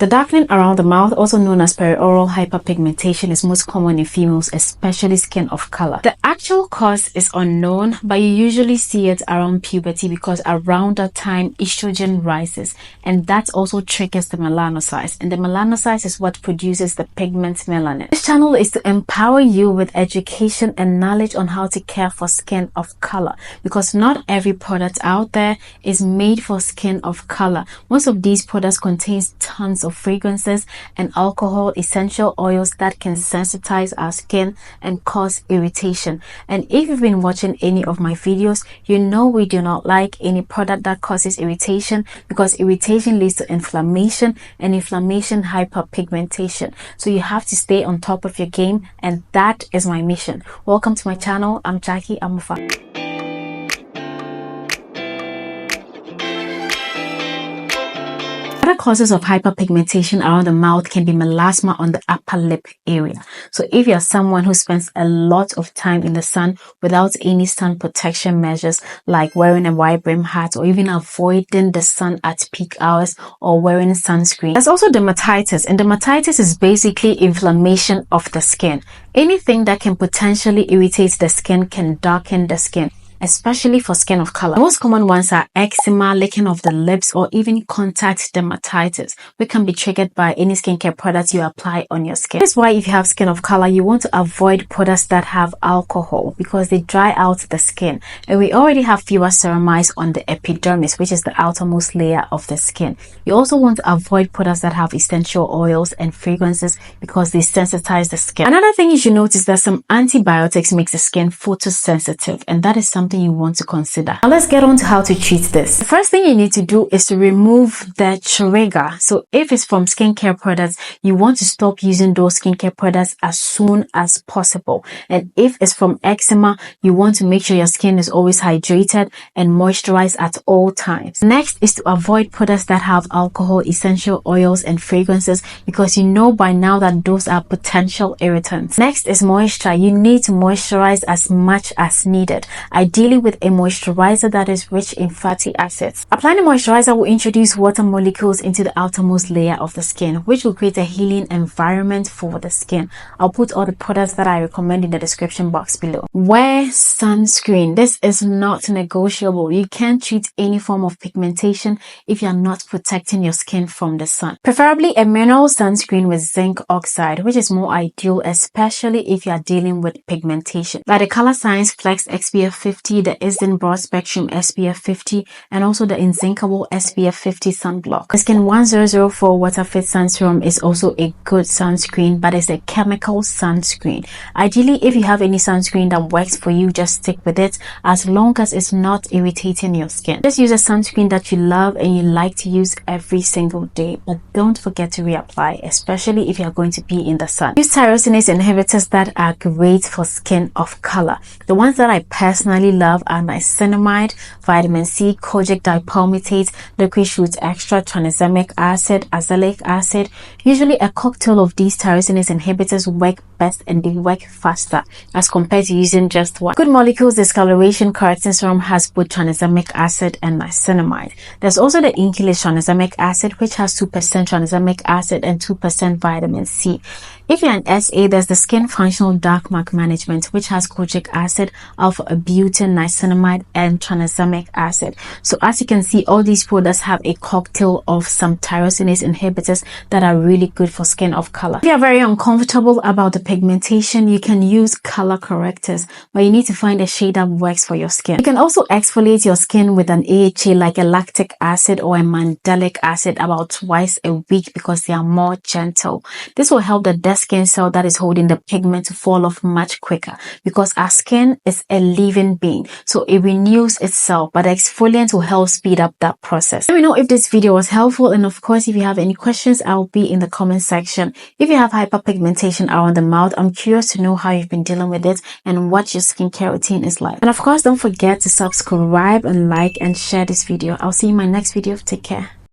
The darkening around the mouth, also known as perioral hyperpigmentation, is most common in females, especially skin of color. The actual cause is unknown, but you usually see it around puberty because around that time estrogen rises, and that also triggers the melanocytes, and the melanocytes is what produces the pigment melanin. This channel is to empower you with education and knowledge on how to care for skin of color, because not every product out there is made for skin of color. Most of these products contain tons of fragrances and alcohol, essential oils that can sensitize our skin and cause irritation. And if you've been watching any of my videos, you know we do not like any product that causes irritation, because irritation leads to inflammation, and inflammation hyperpigmentation. So you have to stay on top of your game, and that is my mission. Welcome to my channel. I'm Jackie. I'm a fan. Other causes of hyperpigmentation around the mouth can be melasma on the upper lip area. So if you're someone who spends a lot of time in the sun without any sun protection measures, like wearing a wide brim hat or even avoiding the sun at peak hours or wearing sunscreen. There's also dermatitis, and dermatitis is basically inflammation of the skin. Anything that can potentially irritate the skin can darken the skin, especially for skin of color. The most common ones are eczema, licking of the lips, or even contact dermatitis, which can be triggered by any skincare products you apply on your skin. That's why if you have skin of color, you want to avoid products that have alcohol, because they dry out the skin. And we already have fewer ceramides on the epidermis, which is the outermost layer of the skin. You also want to avoid products that have essential oils and fragrances, because they sensitize the skin. Another thing you should notice that some antibiotics makes the skin photosensitive, and that is something you want to consider. Now let's get on to how to treat this. The first thing you need to do is to remove the trigger. So if it's from skincare products, you want to stop using those skincare products as soon as possible. And if it's from eczema, you want to make sure your skin is always hydrated and moisturized at all times. Next is to avoid products that have alcohol, essential oils, and fragrances, because you know by now that those are potential irritants. Next is moisture. You need to moisturize as much as needed, ideally with a moisturizer that is rich in fatty acids. Applying a moisturizer will introduce water molecules into the outermost layer of the skin, which will create a healing environment for the skin. I'll put all the products that I recommend in the description box below. Wear sunscreen. This is not negotiable. You can't treat any form of pigmentation if you're not protecting your skin from the sun. Preferably a mineral sunscreen with zinc oxide, which is more ideal, especially if you are dealing with pigmentation. Like the Color Science Flex SPF 50, the Isden Broad Spectrum SPF 50, and also the Inzinkable SPF 50 sunblock. The Skin 1004 Water Fit Sun Serum is also a good sunscreen, but it's a chemical sunscreen. Ideally, if you have any sunscreen that works for you, just stick with it as long as it's not irritating your skin. Just use a sunscreen that you love and you like to use every single day, but don't forget to reapply, especially if you're going to be in the sun. Use tyrosinase inhibitors that are great for skin of color. The ones that I personally love are niacinamide, vitamin C, kojic dipalmitate, liquid root extract, tranexamic acid, azelaic acid. Usually a cocktail of these tyrosinase inhibitors work best, and they work faster as compared to using just one. Good Molecules Discoloration Keratin Serum has both tranexamic acid and niacinamide. There's also the Inkilis tranexamic acid, which has 2% tranexamic acid and 2% vitamin C. If you're an SA, there's the Skin Functional Dark Mark Management, which has kojic acid, alpha-arbutin, niacinamide, and tranexamic acid. So as you can see, all these products have a cocktail of some tyrosinase inhibitors that are really good for skin of color. If you're very uncomfortable about the pigmentation, you can use color correctors, but you need to find a shade that works for your skin. You can also exfoliate your skin with an AHA like a lactic acid or a mandelic acid about twice a week, because they are more gentle. This will help the dead skin cell that is holding the pigment to fall off much quicker, because our skin is a living being, so it renews itself, but the exfoliant will help speed up that process. Let me know if this video was helpful, and of course if you have any questions, I'll be in the comment section. If you have hyperpigmentation around the mouth, I'm curious to know how you've been dealing with it and what your skincare routine is like. And of course, don't forget to subscribe and like and share this video. I'll see you in my next video. Take care.